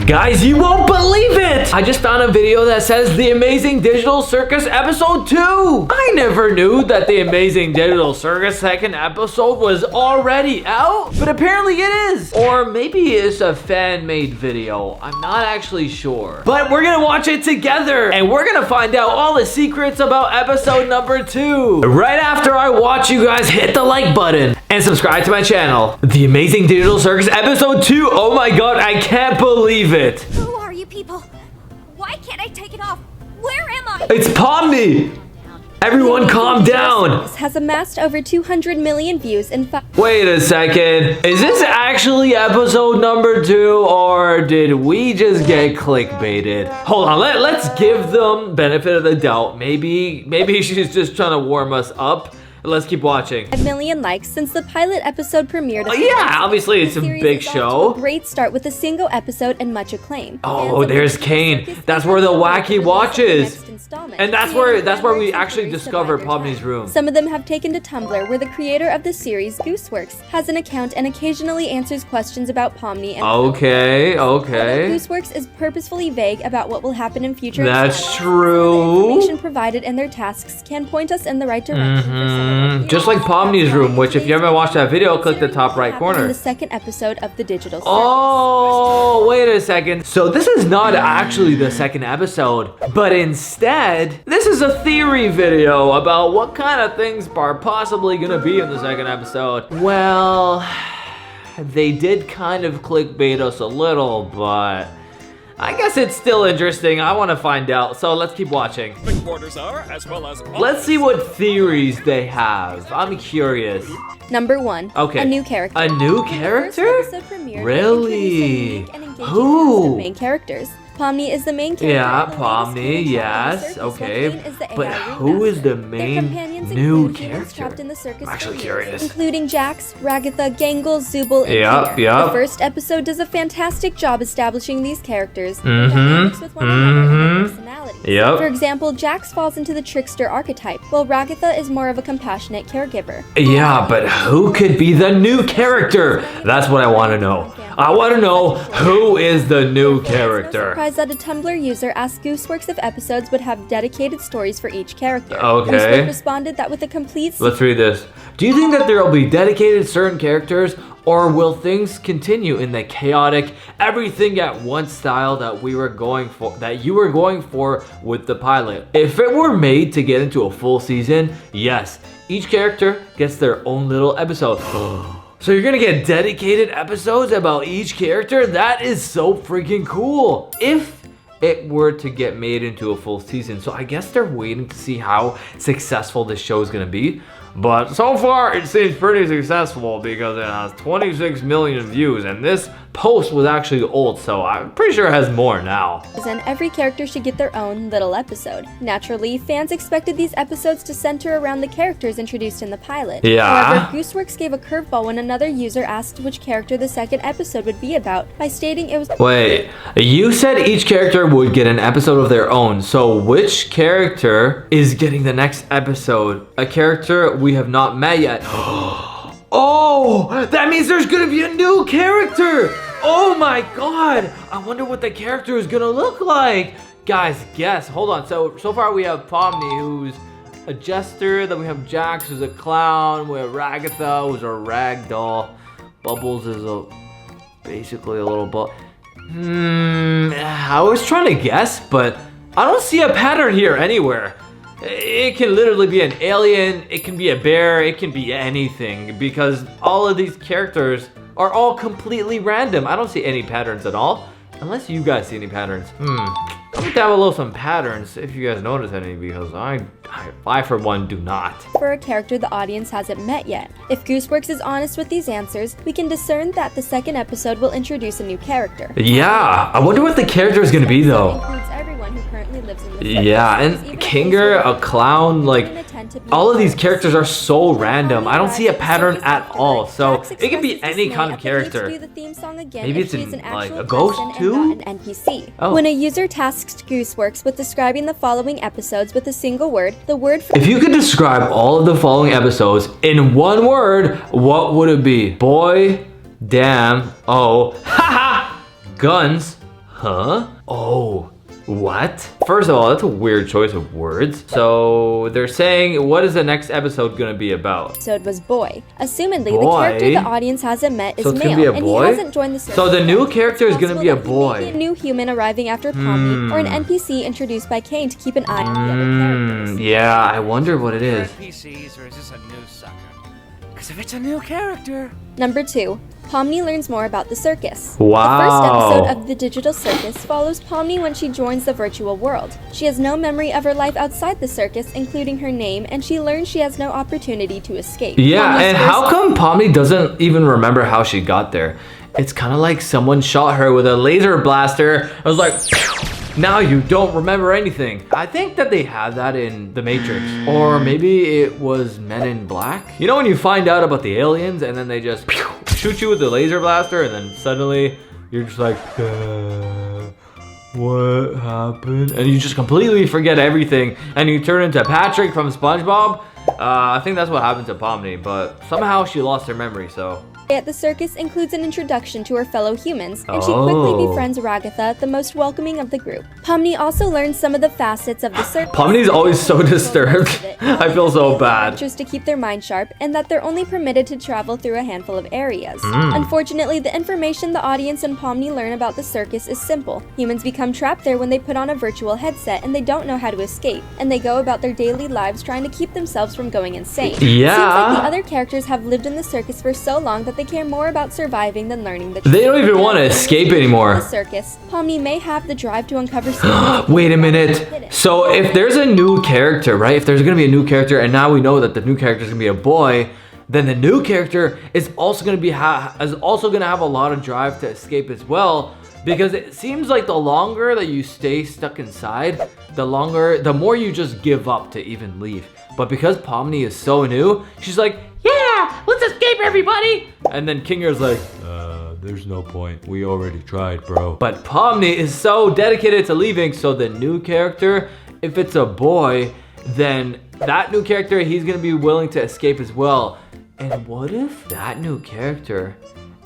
Guys, you won't believe it! I just found a video that says The Amazing Digital Circus Episode 2! I never knew that The Amazing Digital Circus second episode was already out, but apparently it is! Or maybe it's a fan-made video. I'm not actually sure. But we're gonna watch it together, and we're gonna find out all the secrets about episode number 2. Right after I watch you guys hit the like button and subscribe to my channel. The Amazing Digital Circus Episode 2. Oh my god, I can't believe it. Who are you people? Why can't I take it off? Where am I? It's Pomni! Everyone calm down! This has amassed over 200 million views in Wait a second. Is this actually episode number 2 or did we just get clickbaited? Hold on, let's give them benefit of the doubt. Maybe she's just trying to warm us up. Let's keep watching. 5 million likes since the pilot episode premiered. Yeah, obviously it's a big show. A great start with a single episode and much acclaim. Oh, there's Kane. That's where the wacky watch is. And that's where we actually discover Pomni's room. Some of them have taken to Tumblr, where the creator of the series, Gooseworks, has an account and occasionally answers questions about Pomni and Okay. Gooseworks is purposefully vague about what will happen in future. That's true. The information provided in their tasks can point us in the right direction. Just like Pomni's room, which if you haven't watched that video, click the top right corner. In the second episode of the Digital Circus. Oh, wait a second. So this is not actually the second episode, but instead, this is a theory video about what kind of things are possibly gonna be in the second episode. Well, they did kind of clickbait us a little, but I guess it's still interesting. I want to find out, so let's keep watching. The quarters are, as well as let's see what theories they have. I'm curious. Number 1. Okay. A new character. A new character? Really? Who? Main characters. Pomni is the main character. Yeah, Pomni, yes, okay. But who is the main new character? I'm actually curious. Including Jax, Ragatha, Gangle, Zooble, and Yep. The first episode does a fantastic job establishing these characters. Yep. For example, Jax falls into the trickster archetype, while Ragatha is more of a compassionate caregiver. Yeah, but who could be the new character? That's what I want to know. I want to know who is the new character. No surprise that a Tumblr user asked Gooseworks if episodes would have dedicated stories for each character. Okay. Gooseworks responded that with a complete... Let's read this. Do you think that there will be dedicated certain characters, or will things continue in the chaotic, everything at once style that you were going for with the pilot? If it were made to get into a full season, yes, each character gets their own little episode. So you're gonna get dedicated episodes about each character? That is so freaking cool. If it were to get made into a full season. So I guess they're waiting to see how successful this show is gonna be. But so far, it seems pretty successful because it has 26 million views, and this post was actually old, so I'm pretty sure it has more now. And every character should get their own little episode. Naturally, fans expected these episodes to center around the characters introduced in the pilot. Yeah. However, Gooseworks gave a curveball when another user asked which character the second episode would be about by stating it was... Wait, you said each character would get an episode of their own, so which character is getting the next episode? A character we have not met yet. Oh, that means there's gonna be a new character. Oh my god, I wonder what the character is gonna look like. Guys, guess. Hold on. So far we have Pomni, who's a jester. Then we have Jax, who's a clown. We have Ragatha, who's a rag doll. Bubbles is basically a little ball. I was trying to guess, but I don't see a pattern here anywhere. It can literally be an alien, it can be a bear, it can be anything, because all of these characters are all completely random. I don't see any patterns at all, unless you guys see any patterns. Comment down below some patterns if you guys notice any, because I for one do not. For a character the audience hasn't met yet. If Gooseworks is honest with these answers, we can discern that the second episode will introduce a new character. Yeah, I wonder what the character is gonna be though. Includes everyone who currently lives in the yeah, and Kinger, a clown, like all of these characters are so random. I don't see a pattern at all. So it can be any kind of character. Maybe it's like a ghost too? An NPC. When a user tasks Gooseworks with describing the following episodes with a single word, the word for... If you could describe all of the following episodes in one word, what would it be? Boy, damn, oh, haha, guns, Huh? Oh, what? First of all, that's a weird choice of words. So they're saying, what is the next episode gonna be about? Episode was Boy. Assumedly, Boy? the character the audience hasn't met is So it's male, gonna be a and boy? he hasn't joined the circus. So the new yet. character It's is gonna be a possible that he may boy. be a new human arriving after Pomni, or an NPC introduced by Kane to keep an eye on the other characters. Yeah, I wonder what it is. NPCs, or is this a new sucker? Because if it's a new character... Number 2. Pomni learns more about the circus. Wow. The first episode of the digital circus follows Pomni when she joins the virtual world. She has no memory of her life outside the circus, including her name, and she learns she has no opportunity to escape. Yeah, Pomni's and first- how come Pomni doesn't even remember how she got there? It's kind of like someone shot her with a laser blaster. I was like, now you don't remember anything. I think that they had that in The Matrix. Or maybe it was Men in Black. You know when you find out about the aliens and then they just shoot you with the laser blaster and then suddenly you're just like, what happened? And you just completely forget everything and you turn into Patrick from SpongeBob. I think that's what happened to Pomni, but somehow she lost her memory, so. At the circus includes an introduction to her fellow humans, and she quickly befriends Ragatha, the most welcoming of the group. Pomni also learns some of the facets of the circus. Pomni's always so disturbed. I feel so bad. Just to keep their mind sharp, and that they're only permitted to travel through a handful of areas. Unfortunately, the information the audience and Pomni learn about the circus is simple. Humans become trapped there when they put on a virtual headset, and they don't know how to escape, and they go about their daily lives trying to keep themselves from going insane. Yeah. It seems like the other characters have lived in the circus for so long that they care more about surviving than learning the truth. They don't even want to escape anymore. The circus, Pomni may have the drive to uncover secrets. Wait a minute. So if there's a new character, right? If there's gonna be a new character, and now we know that the new character is gonna be a boy, then the new character is also gonna be have a lot of drive to escape as well. Because it seems like the longer that you stay stuck inside, the more you just give up to even leave. But because Pomni is so new, she's like, yeah, let's escape everybody. And then Kinger's like, there's no point. We already tried, bro. But Pomni is so dedicated to leaving, so the new character, if it's a boy, then that new character, he's gonna be willing to escape as well. And what if that new character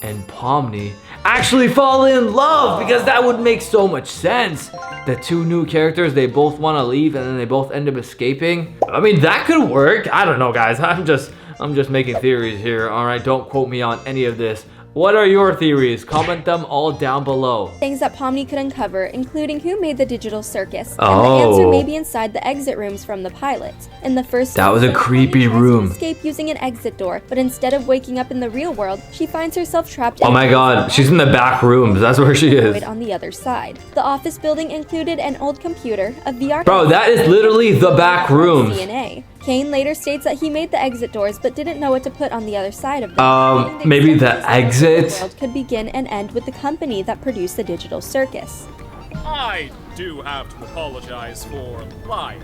and Pomni actually fall in love? Because that would make so much sense. The two new characters, they both want to leave and then they both end up escaping. I mean, that could work. I don't know, guys. I'm just making theories here. All right, don't quote me on any of this. What are your theories? Comment them all down below. Things that Pomni could uncover, including who made the digital circus, and the answer may be inside the exit rooms from the pilot. In the first That was a episode, creepy Pomni tries room. to escape using an exit door, but instead of waking up in the real world, she finds herself trapped. Oh my god, she's in the back rooms. That's where she is. On the other side. The office building included an old computer, a VR. Bro, that is literally the back rooms. DNA. Kane later states that he made the exit doors but didn't know what to put on the other side of them. Maybe the The exit. world could begin and end with the company that produced the digital circus. I do have to apologize for lying.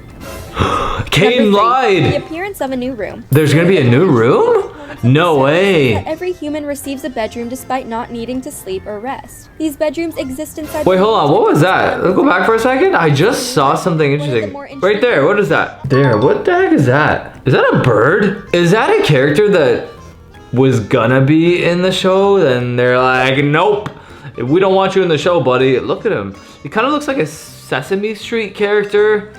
Kane Number 3, lied. the appearance of a new room. There's gonna be a new room? No way. That every human receives a bedroom despite not needing to sleep or rest. These bedrooms exist inside. Wait, hold on. What was that? Let's go back for a second. I just saw something interesting. Right there. What is that? There. What the heck is that? Is that a bird? Is that a character that was gonna be in the show? Then they're like, nope. We don't want you in the show, buddy. Look at him. He kind of looks like a Sesame Street character.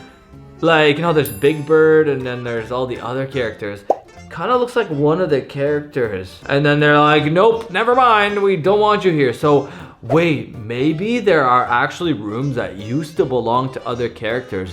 Like, you know, there's Big Bird and then there's all the other characters. Kind of looks like one of the characters. And then they're like, nope, never mind. We don't want you here. So, wait, maybe there are actually rooms that used to belong to other characters,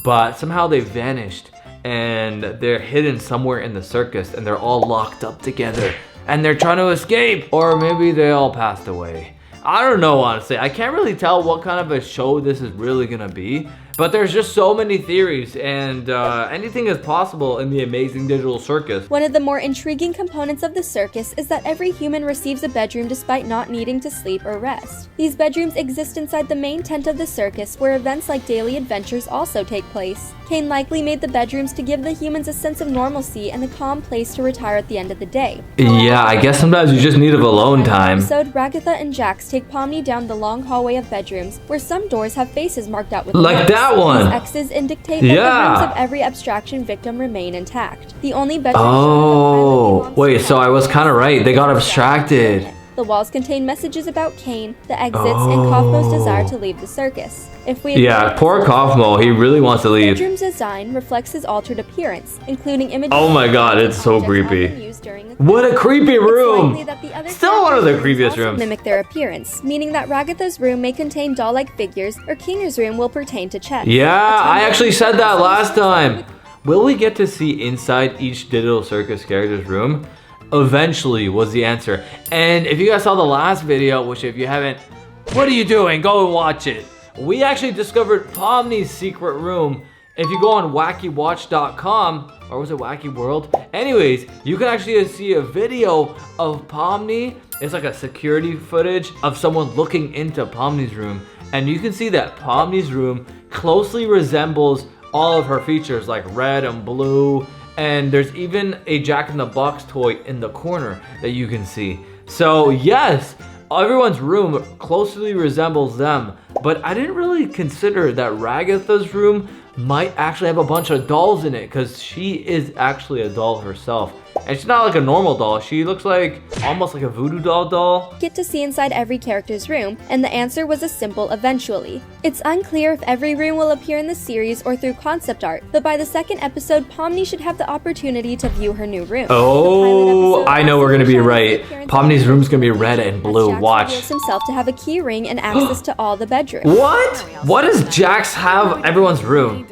but somehow they vanished and they're hidden somewhere in the circus and they're all locked up together and they're trying to escape. Or maybe they all passed away. I don't know, honestly. I can't really tell what kind of a show this is really gonna be. But there's just so many theories, and anything is possible in the amazing digital circus. One of the more intriguing components of the circus is that every human receives a bedroom despite not needing to sleep or rest. These bedrooms exist inside the main tent of the circus, where events like daily adventures also take place. Kane likely made the bedrooms to give the humans a sense of normalcy and a calm place to retire at the end of the day. Yeah, I guess sometimes you just need of alone time. Episode, Ragatha and Jax take Pomni down the long hallway of bedrooms, where some doors have faces marked out with Like X. that one. These X's indicate that the rooms of every abstraction victim remain intact. The only bedroom Oh, wait, so I was kind of right. They got abstracted. The walls contain messages about Kane, the exits, and Kaufmo's desire to leave the circus. If we Yeah, poor Kaufmo, he really wants to the leave. bedroom's design reflects his altered appearance, including images. Oh my god, it's so creepy. What a creepy room! Still one of the creepiest rooms. Mimic their appearance, meaning that Ragatha's room may contain doll-like figures, or Kinger's room will pertain to chess. Yeah, I actually said that last time. Will we get to see inside each Digital Circus character's room? Eventually was the answer. And if you guys saw the last video, which if you haven't, what are you doing? Go and watch it. We actually discovered Pomni's secret room. If you go on wackywatch.com, or was it Wacky World? Anyways, you can actually see a video of Pomni. It's like a security footage of someone looking into Pomni's room. And you can see that Pomni's room closely resembles all of her features, like red and blue. And there's even a Jack in the Box toy in the corner that you can see. So yes, everyone's room closely resembles them. But I didn't really consider that Ragatha's room might actually have a bunch of dolls in it, because she is actually a doll herself. And she's not like a normal doll. She looks like almost like a voodoo doll. Get to see inside every character's room, and the answer was a simple eventually. It's unclear if every room will appear in the series or through concept art, but by the second episode, Pomni should have the opportunity to view her new room. Oh, I know we're gonna be right. Pomni's room's gonna be red and blue. Jax Watch. reveals himself to have a key ring and access to all the bedrooms. What? What does Jax have everyone's room?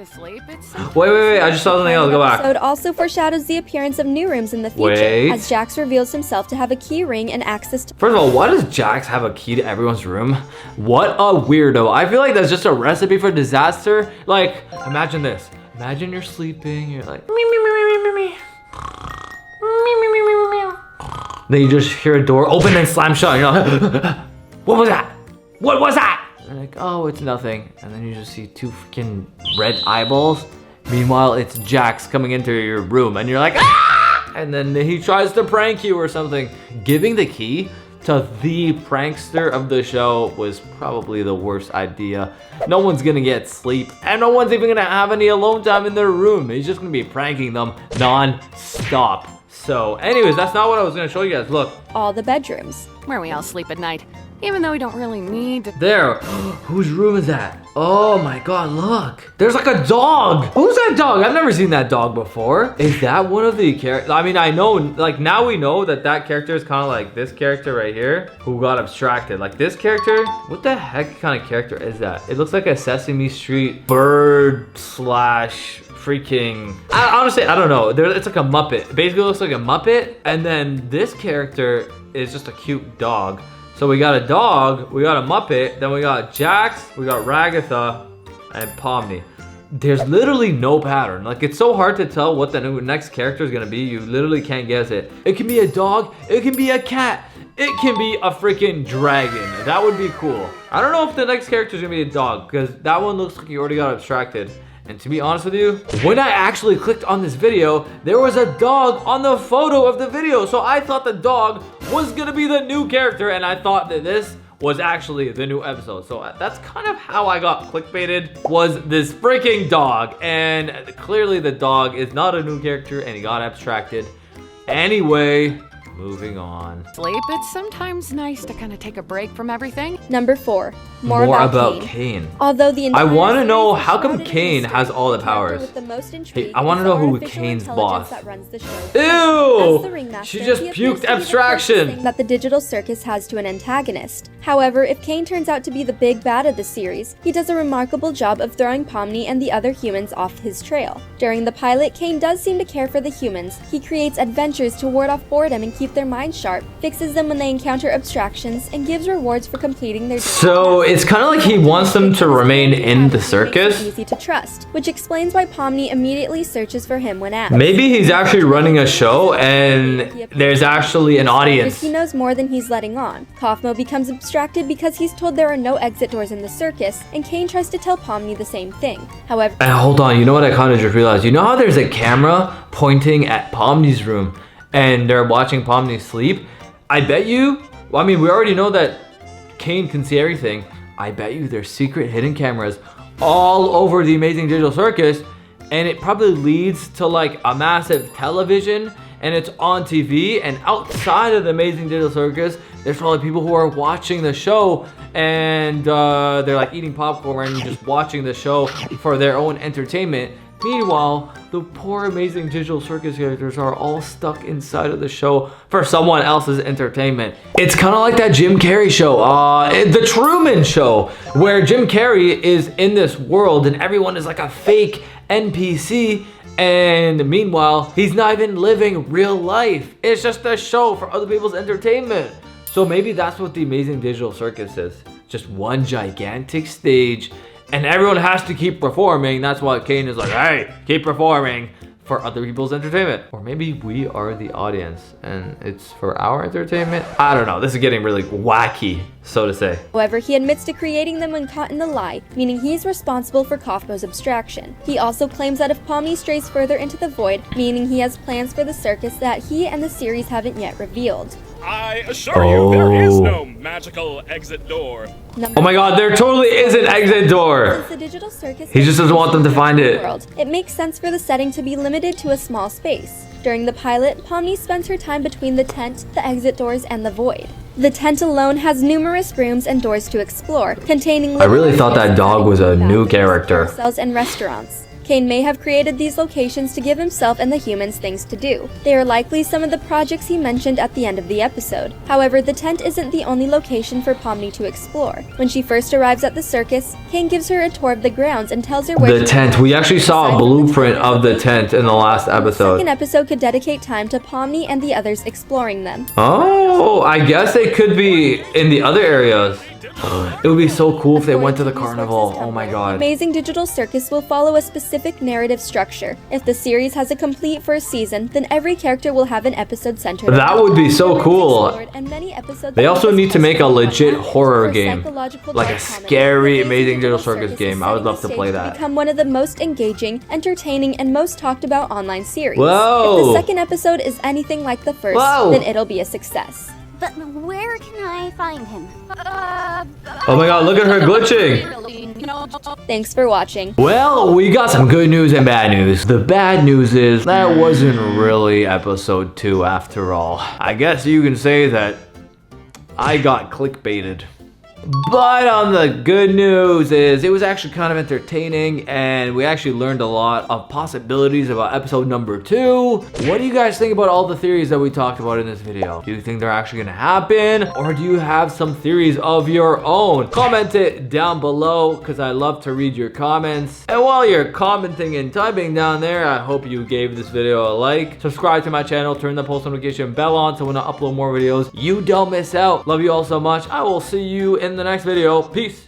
Wait, I just saw something else. Go back. The episode also foreshadows the appearance of new rooms in the future, Wait. as Jax reveals himself to have a key ring and access to. First of all, why does Jax have a key to everyone's room? What a weirdo. I feel like that's just a recipe for disaster. Like, imagine this. Imagine you're sleeping, you're like, me, me, me, me, me, me. Me, me, me, me, me, me. Then you just hear a door open and slam shut. And you're like, what was that? What was that? And they're like, oh, it's nothing. And then you just see two freaking red eyeballs. Meanwhile, it's Jax coming into your room and you're like, ah! And then he tries to prank you or something. Giving the key to the prankster of the show was probably the worst idea. No one's gonna get sleep, and no one's even gonna have any alone time in their room. He's just gonna be pranking them non-stop. So anyways, that's not what I was gonna show you guys. Look. All the bedrooms. Where we all sleep at night, even though we don't really need to. There. Whose room is that? Oh my god, look. There's like a dog. Who's that dog? I've never seen that dog before. Is that one of the characters? I mean, I know, like now we know that that character is kind of like this character right here who got abstracted. Like this character, what the heck kind of character is that? It looks like a Sesame Street bird slash freaking, honestly, I don't know. It's like a Muppet. It basically looks like a Muppet. And then this character is just a cute dog. So we got a dog, we got a Muppet, then we got Jax, we got Ragatha, and Pomni. There's literally no pattern. Like, it's so hard to tell what the next character is gonna be. You literally can't guess it. It can be a dog, it can be a cat, it can be a freaking dragon. That would be cool. I don't know if the next character is gonna be a dog, because that one looks like he already got abstracted. And to be honest with you, when I actually clicked on this video, there was a dog on the photo of the video. So I thought the dog was gonna be the new character, and I thought that this was actually the new episode. So that's kind of how I got clickbaited, was this freaking dog. And clearly the dog is not a new character and he got abstracted. Anyway, moving on. Sleep, it's sometimes nice to kind of take a break from everything. Number 4. More about Kane. Kane. Although the I want to know series is how come shrouded in Kane mystery, has all the the character powers. with the most intrigue I want to is know the who artificial Kane's intelligence boss. that runs the show. Ew! As the ringmaster, She just he appears puked to be the closest abstraction. thing that the digital circus has to an antagonist. However, if Kane turns out to be the big bad of the series, he does a remarkable job of throwing Pomni and the other humans off his trail. During the pilot, Kane does seem to care for the humans. He creates adventures to ward off boredom and keep their minds sharp, fixes them when they encounter abstractions, and gives rewards for completing their So it's kind of like he wants them to remain in the circus. Easy to trust, which explains why Pomni immediately searches for him when asked. Maybe he's actually running a show and there's actually an audience. He knows more than he's letting on. Kaufmo becomes abstracted because he's told there are no exit doors in the circus, and Kane tries to tell Pomni the same thing. However, And hold on, you know what I kind of just realized? You know how there's a camera pointing at Pomni's room and they're watching Pomni sleep? I bet you, well, I mean, we already know that Kane can see everything. I bet you there's secret hidden cameras all over the Amazing Digital Circus, and it probably leads to like a massive television, and it's on TV, and outside of the Amazing Digital Circus, There's probably people who are watching the show and they're like eating popcorn and just watching the show for their own entertainment. Meanwhile, the poor Amazing Digital Circus characters are all stuck inside of the show for someone else's entertainment. It's kind of like that Jim Carrey show, The Truman Show, where Jim Carrey is in this world and everyone is like a fake NPC, and meanwhile, he's not even living real life. It's just a show for other people's entertainment. So maybe that's what the Amazing Digital Circus is. Just one gigantic stage, and everyone has to keep performing. That's why Kane is like, hey, keep performing for other people's entertainment. Or maybe we are the audience and it's for our entertainment. I don't know. This is getting really wacky, so to say. However, he admits to creating them when caught in the lie, meaning he's responsible for Kaufmo's abstraction. He also claims that if Pomni strays further into the void, meaning he has plans for the circus that he and the series haven't yet revealed. I assure you, there is no magical exit door. Oh my god, there totally is an exit door! Since the digital circus He just doesn't want them to find it. It makes sense for the setting to be limited to a small space. During the pilot, Pomni spends her time between the tent, the exit doors, and the void. The tent alone has numerous rooms and doors to explore, containing I really thought that dog was a new character. Cells and restaurants. Kane may have created these locations to give himself and the humans things to do. They are likely some of the projects he mentioned at the end of the episode. However, the tent isn't the only location for Pomni to explore. When she first arrives at the circus, Kane gives her a tour of the grounds and tells her where the tent. We actually saw a blueprint of the tent in the last episode. The second episode could dedicate time to Pomni and the others exploring them. Oh, I guess they could be in the other areas. It would be so cool if they went to the carnival. Oh my god. Amazing Digital Circus will follow a specific narrative structure. If the series has a complete first season, then every character will have an episode centered. That would be so cool. And many episodes They also need to make a legit horror game, like a scary Amazing Digital Circus game. I would love to play that. Become one of the most engaging, entertaining, and most talked about online series. Whoa. If the second episode is anything like the first, then it'll be a success. But where can I find him? Oh my god, look at her glitching! Thanks for watching. Well, we got some good news and bad news. The bad news is that wasn't really episode 2 after all. I guess you can say that I got clickbaited. But on the good news is it was actually kind of entertaining and we actually learned a lot of possibilities about episode number 2. What do you guys think about all the theories that we talked about in this video? Do you think they're actually gonna happen? Or do you have some theories of your own? Comment it down below because I love to read your comments. And while you're commenting and typing down there, I hope you gave this video a like. Subscribe to my channel, turn the post notification bell on so when I upload more videos, you don't miss out. Love you all so much. I will see you in the next video. Peace.